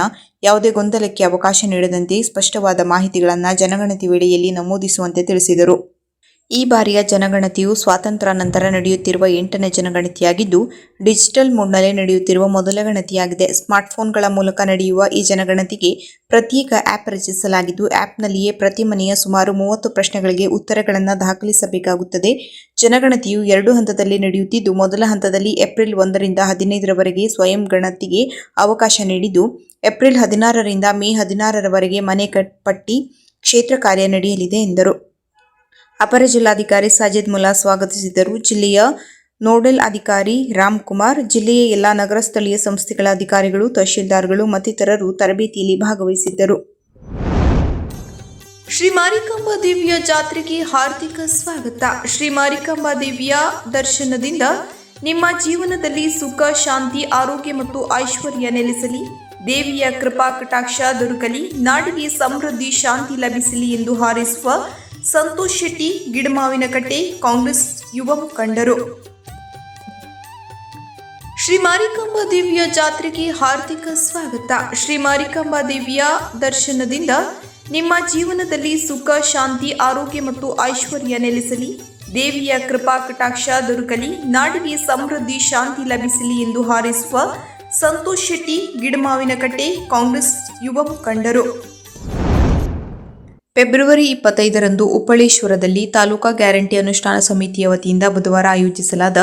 ಯಾವುದೇ ಗೊಂದಲಕ್ಕೆ ಅವಕಾಶ ನೀಡದಂತೆ ಸ್ಪಷ್ಟವಾದ ಮಾಹಿತಿಗಳನ್ನು ಜನಗಣತಿ ವೇಳೆಯಲ್ಲಿ ನಮೂದಿಸುವಂತೆ ತಿಳಿಸಿದರು. ಈ ಬಾರಿಯ ಜನಗಣತಿಯು ಸ್ವಾತಂತ್ರ್ಯ ನಂತರ ನಡೆಯುತ್ತಿರುವ 8ನೇ ಜನಗಣತಿಯಾಗಿದ್ದು, ಡಿಜಿಟಲ್ ಮೋಡ್ನಲ್ಲಿ ನಡೆಯುತ್ತಿರುವ ಮೊದಲ ಗಣತಿಯಾಗಿದೆ. ಸ್ಮಾರ್ಟ್ಫೋನ್ಗಳ ಮೂಲಕ ನಡೆಯುವ ಈ ಜನಗಣತಿಗೆ ಪ್ರತ್ಯೇಕ ಆ್ಯಪ್ ರಚಿಸಲಾಗಿದ್ದು, ಆ್ಯಪ್ನಲ್ಲಿಯೇ ಪ್ರತಿ ಮನೆಯ ಸುಮಾರು 30 ಪ್ರಶ್ನೆಗಳಿಗೆ ಉತ್ತರಗಳನ್ನು ದಾಖಲಿಸಬೇಕಾಗುತ್ತದೆ. ಜನಗಣತಿಯು 2 ಹಂತದಲ್ಲಿ ನಡೆಯುತ್ತಿದ್ದು, ಮೊದಲ ಹಂತದಲ್ಲಿ ಏಪ್ರಿಲ್ 1ರಿಂದ 15ರವರೆಗೆ ಸ್ವಯಂ ಗಣತಿಗೆ ಅವಕಾಶ ನೀಡಿದ್ದು, ಏಪ್ರಿಲ್ 16ರಿಂದ ಮೇ 16ರವರೆಗೆ ಮನೆ ಪಟ್ಟಿ ಕ್ಷೇತ್ರ ಕಾರ್ಯ ನಡೆಯಲಿದೆ ಎಂದರು. ಅಪರ ಜಿಲ್ಲಾಧಿಕಾರಿ ಸಾಜಿದ್ ಮುಲ್ಲಾ ಸ್ವಾಗತಿಸಿದರು. ಜಿಲ್ಲೆಯ ನೋಡಲ್ ಅಧಿಕಾರಿ ರಾಮ್ಕುಮಾರ್, ಜಿಲ್ಲೆಯ ಎಲ್ಲಾ ನಗರ ಸ್ಥಳೀಯ ಸಂಸ್ಥೆಗಳ ಅಧಿಕಾರಿಗಳು, ತಹಶೀಲ್ದಾರ್ಗಳು ಮತ್ತಿತರರು ತರಬೇತಿಯಲ್ಲಿ ಭಾಗವಹಿಸಿದ್ದರು. ಶ್ರೀ ಮಾರಿಕಾಂಬಾ ದೇವಿಯ ಜಾತ್ರೆಗೆ ಹಾರ್ದಿಕ ಸ್ವಾಗತ. ಶ್ರೀ ಮಾರಿಕಾಂಬಾ ದೇವಿಯ ದರ್ಶನದಿಂದ ನಿಮ್ಮ ಜೀವನದಲ್ಲಿ ಸುಖ, ಶಾಂತಿ, ಆರೋಗ್ಯ ಮತ್ತು ಐಶ್ವರ್ಯ ನೆಲೆಸಲಿ. ದೇವಿಯ ಕೃಪಾ ಕಟಾಕ್ಷ ದೊರಕಲಿ. ನಾಡಿಗೆ ಸಮೃದ್ಧಿ, ಶಾಂತಿ ಲಭಿಸಲಿ ಎಂದು ಹಾರೈಸುವ ಸಂತೋಷ್ ಶೆಟ್ಟಿ, ಗಿಡಮಾವಿನಕಟ್ಟೆ, ಕಾಂಗ್ರೆಸ್ ಯುವ ಮುಖಂಡರು. ಶ್ರೀ ಮಾರಿಕಾಂಬಾ ದೇವಿಯ ಜಾತ್ರೆಗೆ ಹಾರ್ದಿಕ ಸ್ವಾಗತ. ಶ್ರೀ ಮಾರಿಕಾಂಬಾ ದೇವಿಯ ದರ್ಶನದಿಂದ ನಿಮ್ಮ ಜೀವನದಲ್ಲಿ ಸುಖ, ಶಾಂತಿ, ಆರೋಗ್ಯ ಮತ್ತು ಐಶ್ವರ್ಯ ನೆಲೆಸಲಿ. ದೇವಿಯ ಕೃಪಾ ಕಟಾಕ್ಷ ದೊರಕಲಿ. ನಾಡಿಗೆ ಸಮೃದ್ಧಿ, ಶಾಂತಿ ಲಭಿಸಲಿ ಎಂದು ಹಾರೈಸುವ ಸಂತೋಷ್ ಶೆಟ್ಟಿ, ಗಿಡಮಾವಿನಕಟ್ಟೆ, ಕಾಂಗ್ರೆಸ್ ಯುವ ಮುಖಂಡರು. ಫೆಬ್ರವರಿ 25ರಂದು ಉಪ್ಪಳೇಶ್ವರದಲ್ಲಿ ತಾಲೂಕಾ ಗ್ಯಾರಂಟಿ ಅನುಷ್ಠಾನ ಸಮಿತಿಯ ವತಿಯಿಂದ ಬುಧವಾರ ಆಯೋಜಿಸಲಾದ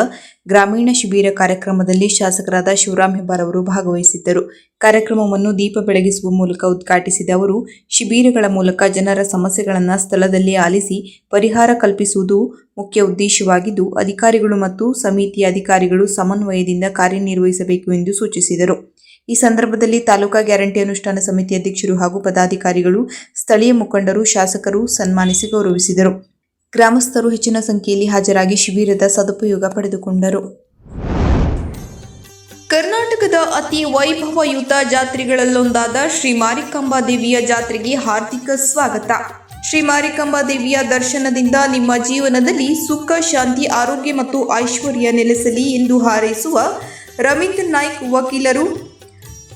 ಗ್ರಾಮೀಣ ಶಿಬಿರ ಕಾರ್ಯಕ್ರಮದಲ್ಲಿ ಶಾಸಕರಾದ ಶಿವರಾಮ್ ಹೆಬ್ಬಾರ್ ಅವರು ಭಾಗವಹಿಸಿದ್ದರು. ಕಾರ್ಯಕ್ರಮವನ್ನು ದೀಪ ಬೆಳಗಿಸುವ ಮೂಲಕ ಉದ್ಘಾಟಿಸಿದ ಅವರು, ಶಿಬಿರಗಳ ಮೂಲಕ ಜನರ ಸಮಸ್ಯೆಗಳನ್ನು ಸ್ಥಳದಲ್ಲೇ ಆಲಿಸಿ ಪರಿಹಾರ ಕಲ್ಪಿಸುವುದು ಮುಖ್ಯ ಉದ್ದೇಶವಾಗಿದ್ದು, ಅಧಿಕಾರಿಗಳು ಮತ್ತು ಸಮಿತಿಯ ಅಧಿಕಾರಿಗಳು ಸಮನ್ವಯದಿಂದ ಕಾರ್ಯನಿರ್ವಹಿಸಬೇಕು ಎಂದು ಸೂಚಿಸಿದರು. ಈ ಸಂದರ್ಭದಲ್ಲಿ ತಾಲೂಕಾ ಗ್ಯಾರಂಟಿ ಅನುಷ್ಠಾನ ಸಮಿತಿ ಅಧ್ಯಕ್ಷರು ಹಾಗೂ ಪದಾಧಿಕಾರಿಗಳು, ಸ್ಥಳೀಯ ಮುಖಂಡರು, ಶಾಸಕರು ಸನ್ಮಾನಿಸಿ ಗೌರವಿಸಿದರು. ಗ್ರಾಮಸ್ಥರು ಹೆಚ್ಚಿನ ಸಂಖ್ಯೆಯಲ್ಲಿ ಹಾಜರಾಗಿ ಶಿಬಿರದ ಸದುಪಯೋಗ ಪಡೆದುಕೊಂಡರು. ಕರ್ನಾಟಕದ ಅತಿ ವೈಭವಯುತ ಜಾತ್ರೆಗಳಲ್ಲೊಂದಾದ ಶ್ರೀ ಮಾರಿಕಾಂಬಾ ದೇವಿಯ ಜಾತ್ರೆಗೆ ಹಾರ್ದಿಕ ಸ್ವಾಗತ. ಶ್ರೀ ಮಾರಿಕಾಂಬಾ ದೇವಿಯ ದರ್ಶನದಿಂದ ನಿಮ್ಮ ಜೀವನದಲ್ಲಿ ಸುಖ, ಶಾಂತಿ, ಆರೋಗ್ಯ ಮತ್ತು ಐಶ್ವರ್ಯ ನೆಲೆಸಲಿ ಎಂದು ಹಾರೈಸುವ ರವೀಂದ್ರ ನಾಯ್ಕ್, ವಕೀಲರು,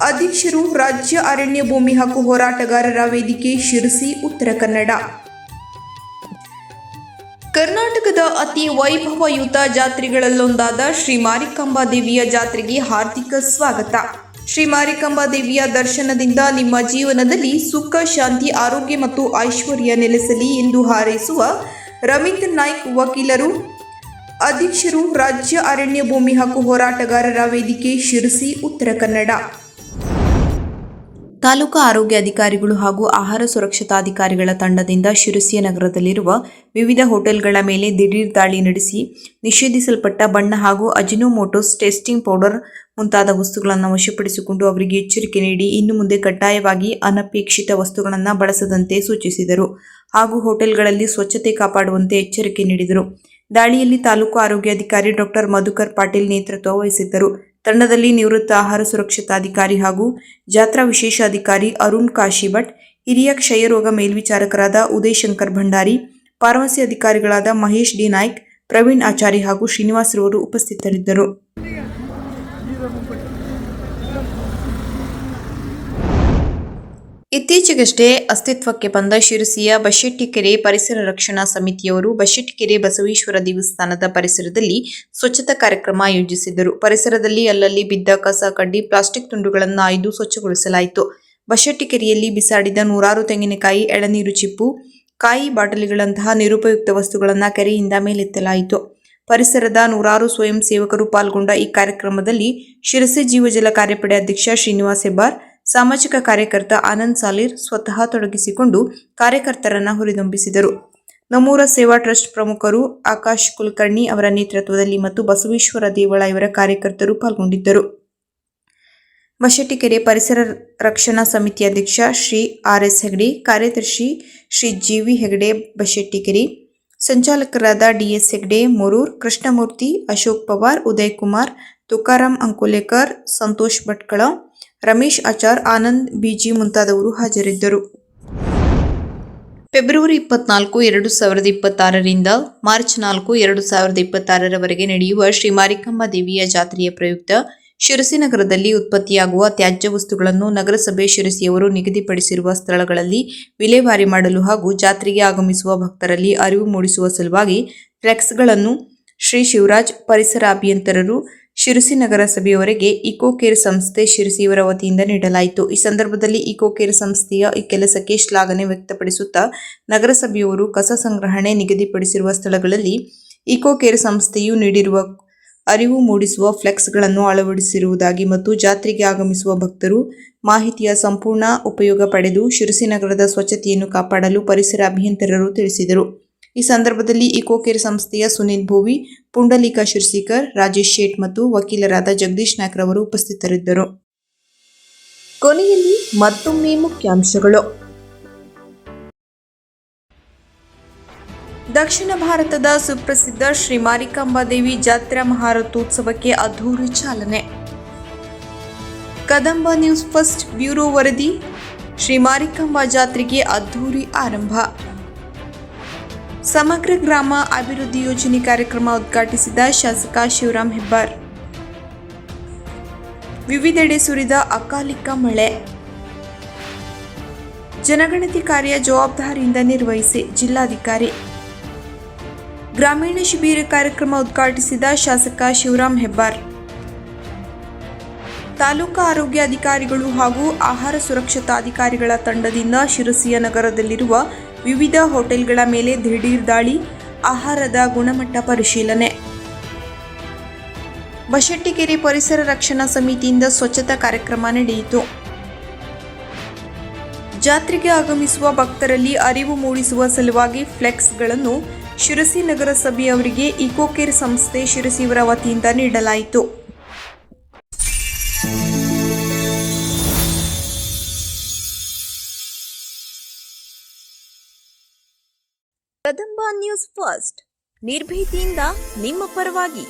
ಅಧ್ಯಕ್ಷರು, ರಾಜ್ಯ ಅರಣ್ಯ ಭೂಮಿ ಹಕ್ಕು ಹೋರಾಟಗಾರರ ವೇದಿಕೆ, ಶಿರಸಿ, ಉತ್ತರ ಕನ್ನಡ. ಕರ್ನಾಟಕದ ಅತಿ ವೈಭವಯುತ ಜಾತ್ರೆಗಳಲ್ಲೊಂದಾದ ಶ್ರೀ ಮಾರಿಕಾಂಬಾ ದೇವಿಯ ಜಾತ್ರೆಗೆ ಹಾರ್ದಿಕ ಸ್ವಾಗತ. ಶ್ರೀ ಮಾರಿಕಾಂಬಾ ದೇವಿಯ ದರ್ಶನದಿಂದ ನಿಮ್ಮ ಜೀವನದಲ್ಲಿ ಸುಖ, ಶಾಂತಿ, ಆರೋಗ್ಯ ಮತ್ತು ಐಶ್ವರ್ಯ ನೆಲೆಸಲಿ ಎಂದು ಹಾರೈಸುವ ರವೀಂದ್ರ ನಾಯ್ಕ್, ವಕೀಲರು, ಅಧ್ಯಕ್ಷರು, ರಾಜ್ಯ ಅರಣ್ಯ ಭೂಮಿ ಹಕ್ಕು ಹೋರಾಟಗಾರರ ವೇದಿಕೆ, ಶಿರಸಿ, ಉತ್ತರ ಕನ್ನಡ. ತಾಲೂಕಾ ಆರೋಗ್ಯ ಅಧಿಕಾರಿಗಳು ಹಾಗೂ ಆಹಾರ ಸುರಕ್ಷತಾಧಿಕಾರಿಗಳ ತಂಡದಿಂದ ಶಿರಸಿಯ ನಗರದಲ್ಲಿರುವ ವಿವಿಧ ಹೋಟೆಲ್ಗಳ ಮೇಲೆ ದಿಢೀರ್ ದಾಳಿ ನಡೆಸಿ ನಿಷೇಧಿಸಲ್ಪಟ್ಟ ಬಣ್ಣ ಹಾಗೂ ಅಜಿನೋಮೋಟೋಸ್, ಟೇಸ್ಟಿಂಗ್ ಪೌಡರ್ ಮುಂತಾದ ವಸ್ತುಗಳನ್ನು ವಶಪಡಿಸಿಕೊಂಡು ಅವರಿಗೆ ಎಚ್ಚರಿಕೆ ನೀಡಿ ಇನ್ನು ಮುಂದೆ ಕಡ್ಡಾಯವಾಗಿ ಅನಪೇಕ್ಷಿತ ವಸ್ತುಗಳನ್ನು ಬಳಸದಂತೆ ಸೂಚಿಸಿದರು ಹಾಗೂ ಹೋಟೆಲ್ಗಳಲ್ಲಿ ಸ್ವಚ್ಛತೆ ಕಾಪಾಡುವಂತೆ ಎಚ್ಚರಿಕೆ ನೀಡಿದರು. ದಾಳಿಯಲ್ಲಿ ತಾಲೂಕು ಆರೋಗ್ಯಾಧಿಕಾರಿ ಡಾಕ್ಟರ್ ಮಧುಕರ್ ಪಾಟೀಲ್ ನೇತೃತ್ವ ವಹಿಸಿದ್ದರು. ತಂಡದಲ್ಲಿ ನಿವೃತ್ತ ಆಹಾರ ಸುರಕ್ಷತಾಧಿಕಾರಿ ಹಾಗೂ ಜಾತ್ರಾ ವಿಶೇಷ ಅಧಿಕಾರಿ ಅರುಣ್ ಕಾಶಿಭಟ್, ಹಿರಿಯ ಕ್ಷಯರೋಗ ಮೇಲ್ವಿಚಾರಕರಾದ ಉದಯ್ ಶಂಕರ್ ಭಂಡಾರಿ, ಫಾರ್ಮಸಿ ಅಧಿಕಾರಿಗಳಾದ ಮಹೇಶ್ ಡಿ ನಾಯ್ಕ್, ಪ್ರವೀಣ್ ಆಚಾರಿ ಹಾಗೂ ಶ್ರೀನಿವಾಸ್ ರವರು ಉಪಸ್ಥಿತರಿದ್ದರು. ಇತ್ತೀಚೆಗಷ್ಟೇ ಅಸ್ತಿತ್ವಕ್ಕೆ ಬಂದ ಶಿರಸಿಯ ಬಶೆಟ್ಟಿಕೆರೆ ಪರಿಸರ ರಕ್ಷಣಾ ಸಮಿತಿಯವರು ಬಶೆಟ್ಟಿಕೆರೆ ಬಸವೇಶ್ವರ ದೇವಸ್ಥಾನದ ಪರಿಸರದಲ್ಲಿ ಸ್ವಚ್ಛತಾ ಕಾರ್ಯಕ್ರಮ ಆಯೋಜಿಸಿದ್ದರು. ಪರಿಸರದಲ್ಲಿ ಅಲ್ಲಲ್ಲಿ ಬಿದ್ದ ಕಸ, ಕಡ್ಡಿ, ಪ್ಲಾಸ್ಟಿಕ್ ತುಂಡುಗಳನ್ನು ಆಯ್ದು ಸ್ವಚ್ಛಗೊಳಿಸಲಾಯಿತು. ಬಶೆಟ್ಟಿಕೆರೆಯಲ್ಲಿ ಬಿಸಾಡಿದ ನೂರಾರು ತೆಂಗಿನಕಾಯಿ, ಎಳನೀರು ಚಿಪ್ಪು, ಕಾಯಿ ಬಾಟಲಿಗಳಂತಹ ನಿರುಪಯುಕ್ತ ವಸ್ತುಗಳನ್ನು ಕೆರೆಯಿಂದ ಮೇಲೆತ್ತಲಾಯಿತು. ಪರಿಸರದ ನೂರಾರು ಸ್ವಯಂ ಸೇವಕರು ಪಾಲ್ಗೊಂಡ ಈ ಕಾರ್ಯಕ್ರಮದಲ್ಲಿ ಶಿರಸಿ ಜೀವಜಲ ಕಾರ್ಯಪಡೆ ಅಧ್ಯಕ್ಷ ಶ್ರೀನಿವಾಸ್ ಹೆಬ್ಬಾರ್, ಸಾಮಾಜಿಕ ಕಾರ್ಯಕರ್ತ ಆನಂದ್ ಸಾಲೀರ್ ಸ್ವತಃ ತೊಡಗಿಸಿಕೊಂಡು ಕಾರ್ಯಕರ್ತರನ್ನ ಹುರಿದುಂಬಿಸಿದರು. ನಮೂರ ಸೇವಾ ಟ್ರಸ್ಟ್ ಪ್ರಮುಖರು ಆಕಾಶ್ ಕುಲಕರ್ಣಿ ಅವರ ನೇತೃತ್ವದಲ್ಲಿ ಮತ್ತು ಬಸವೇಶ್ವರ ದೇವಳ ಇವರ ಕಾರ್ಯಕರ್ತರು ಪಾಲ್ಗೊಂಡಿದ್ದರು. ಬಶೆಟ್ಟಿಕೆರೆ ಪರಿಸರ ರಕ್ಷಣಾ ಸಮಿತಿ ಅಧ್ಯಕ್ಷ ಶ್ರೀ ಆರ್.ಎಸ್. ಹೆಗಡೆ, ಕಾರ್ಯದರ್ಶಿ ಶ್ರೀ ಜಿ.ವಿ. ಹೆಗಡೆ ಬಶೆಟ್ಟಿಕೆರೆ, ಸಂಚಾಲಕರಾದ ಡಿ.ಎಸ್. ಹೆಗಡೆ ಮೊರೂರ್, ಕೃಷ್ಣಮೂರ್ತಿ, ಅಶೋಕ್ ಪವಾರ್, ಉದಯ್ ಕುಮಾರ್, ತುಕಾರಾಂ ಅಂಕೋಲೇಕರ್, ಸಂತೋಷ್ ಭಟ್ಕಳ, ರಮೇಶ್ ಆಚಾರ್, ಆನಂದ್ ಬಿಜಿ ಮುಂತಾದವರು ಹಾಜರಿದ್ದರು. ಫೆಬ್ರವರಿ 24, 2026 ರಿಂದ ಮಾರ್ಚ್ 4, 2026 ರವರೆಗೆ ನಡೆಯುವ ಶ್ರೀ ಮಾರಿಕಾಂಬಾ ದೇವಿಯ ಜಾತ್ರೆಯ ಪ್ರಯುಕ್ತ ಶಿರಸಿ ನಗರದಲ್ಲಿ ಉತ್ಪತ್ತಿಯಾಗುವ ತ್ಯಾಜ್ಯ ವಸ್ತುಗಳನ್ನು ನಗರಸಭೆ ಶಿರಸಿಯವರು ನಿಗದಿಪಡಿಸಿರುವ ಸ್ಥಳಗಳಲ್ಲಿ ವಿಲೇವಾರಿ ಮಾಡಲು ಹಾಗೂ ಜಾತ್ರೆಗೆ ಆಗಮಿಸುವ ಭಕ್ತರಲ್ಲಿ ಅರಿವು ಮೂಡಿಸುವ ಸಲುವಾಗಿ ಫ್ಲೆಕ್ಸ್ಗಳನ್ನು ಶ್ರೀ ಶಿವರಾಜ್ ಪರಿಸರ ಅಭಿಯಂತರರು ಶಿರಸಿ ನಗರಸಭೆಯವರಿಗೆ ಇಕೋ ಕೇರ್ ಸಂಸ್ಥೆ ಶಿರಸಿಯವರ ವತಿಯಿಂದ ನೀಡಲಾಯಿತು. ಈ ಸಂದರ್ಭದಲ್ಲಿ ಇಕೋ ಕೇರ್ ಸಂಸ್ಥೆಯ ಈ ಕೆಲಸಕ್ಕೆ ಶ್ಲಾಘನೆ ವ್ಯಕ್ತಪಡಿಸುತ್ತಾ ನಗರಸಭೆಯವರು ಕಸ ಸಂಗ್ರಹಣೆ ನಿಗದಿಪಡಿಸಿರುವ ಸ್ಥಳಗಳಲ್ಲಿ ಇಕೋ ಕೇರ್ ಸಂಸ್ಥೆಯು ನೀಡಿರುವ ಅರಿವು ಮೂಡಿಸುವ ಫ್ಲೆಕ್ಸ್ಗಳನ್ನು ಅಳವಡಿಸಿರುವುದಾಗಿ ಮತ್ತು ಜಾತ್ರೆಗೆ ಆಗಮಿಸುವ ಭಕ್ತರು ಮಾಹಿತಿಯ ಸಂಪೂರ್ಣ ಉಪಯೋಗ ಪಡೆದು ಶಿರಸಿ ನಗರದ ಸ್ವಚ್ಛತೆಯನ್ನು ಕಾಪಾಡಲು ಪರಿಸರ ಅಭಿಯಂತರರು ತಿಳಿಸಿದರು. ಈ ಸಂದರ್ಭದಲ್ಲಿ ಇಕೋ ಕೇರ್ ಸಂಸ್ಥೆಯ ಸುನಿಲ್ ಭೋವಿ, ಪುಂಡಲೀಕ ಶಿರ್ಸಿಕರ್, ರಾಜೇಶ್ ಶೇಟ್ ಮತ್ತು ವಕೀಲರಾದ ಜಗದೀಶ್ ನಾಯ್ಕ್ ರವರು ಉಪಸ್ಥಿತರಿದ್ದರು. ಕೊನೆಯಲ್ಲಿ ಮತ್ತೊಮ್ಮೆ ಮುಖ್ಯಾಂಶಗಳು. ದಕ್ಷಿಣ ಭಾರತದ ಸುಪ್ರಸಿದ್ಧ ಶ್ರೀ ಮಾರಿಕಾಂಬಾ ದೇವಿ ಜಾತ್ರಾ ಮಹಾರಥೋತ್ಸವಕ್ಕೆ ಅದ್ಧೂರಿ ಚಾಲನೆ. ಕದಂಬ ನ್ಯೂಸ್ ಫಸ್ಟ್ ಬ್ಯೂರೋ ವರದಿ. ಶ್ರೀ ಮಾರಿಕಾಂಬಾ ಜಾತ್ರೆಗೆ ಅದ್ಧೂರಿ ಆರಂಭ. ಸಮಗ್ರ ಗ್ರಾಮ ಅಭಿವೃದ್ಧಿ ಯೋಜನೆ ಕಾರ್ಯಕ್ರಮ ಉದ್ಘಾಟಿಸಿದ ಶಾಸಕ ಶಿವರಾಂ ಹೆಬ್ಬಾರ್. ವಿವಿಧೆಡೆ ಸುರಿದ ಅಕಾಲಿಕ ಮಳೆ. ಜನಗಣತಿ ಕಾರ್ಯ ಜವಾಬ್ದಾರಿಯಿಂದ ನಿರ್ವಹಿಸಿ ಜಿಲ್ಲಾಧಿಕಾರಿ. ಗ್ರಾಮೀಣ ಶಿಬಿರ ಕಾರ್ಯಕ್ರಮ ಉದ್ಘಾಟಿಸಿದ ಶಾಸಕ ಶಿವರಾಂ ಹೆಬ್ಬಾರ್. ತಾಲೂಕಾ ಆರೋಗ್ಯಾಧಿಕಾರಿಗಳು ಹಾಗೂ ಆಹಾರ ಸುರಕ್ಷತಾಧಿಕಾರಿಗಳ ತಂಡದಿಂದ ಶಿರಸಿಯ ನಗರದಲ್ಲಿರುವ ವಿವಿಧ ಹೋಟೆಲ್ಗಳ ಮೇಲೆ ದಿಢೀರ್ ದಾಳಿ, ಆಹಾರದ ಗುಣಮಟ್ಟ ಪರಿಶೀಲನೆ. ಬಶೆಟ್ಟಿಕೆರೆ ಪರಿಸರ ರಕ್ಷಣಾ ಸಮಿತಿಯಿಂದ ಸ್ವಚ್ಛತಾ ಕಾರ್ಯಕ್ರಮ ನಡೆಯಿತು. ಜಾತ್ರೆಗೆ ಆಗಮಿಸುವ ಭಕ್ತರಲ್ಲಿ ಅರಿವು ಮೂಡಿಸುವ ಸಲುವಾಗಿ ಫ್ಲೆಕ್ಸ್ಗಳನ್ನು ಶಿರಸಿ ನಗರಸಭೆಯವರಿಗೆ ಇಕೋ ಕೇರ್ ಸಂಸ್ಥೆ ಶಿರಸಿಯವರ ವತಿಯಿಂದ ನೀಡಲಾಯಿತು. ಕದಂಬ ನ್ಯೂಸ್ ಫಸ್ಟ್, ನಿರ್ಭೀತಿಯಿಂದ ನಿಮ್ಮ ಪರವಾಗಿ.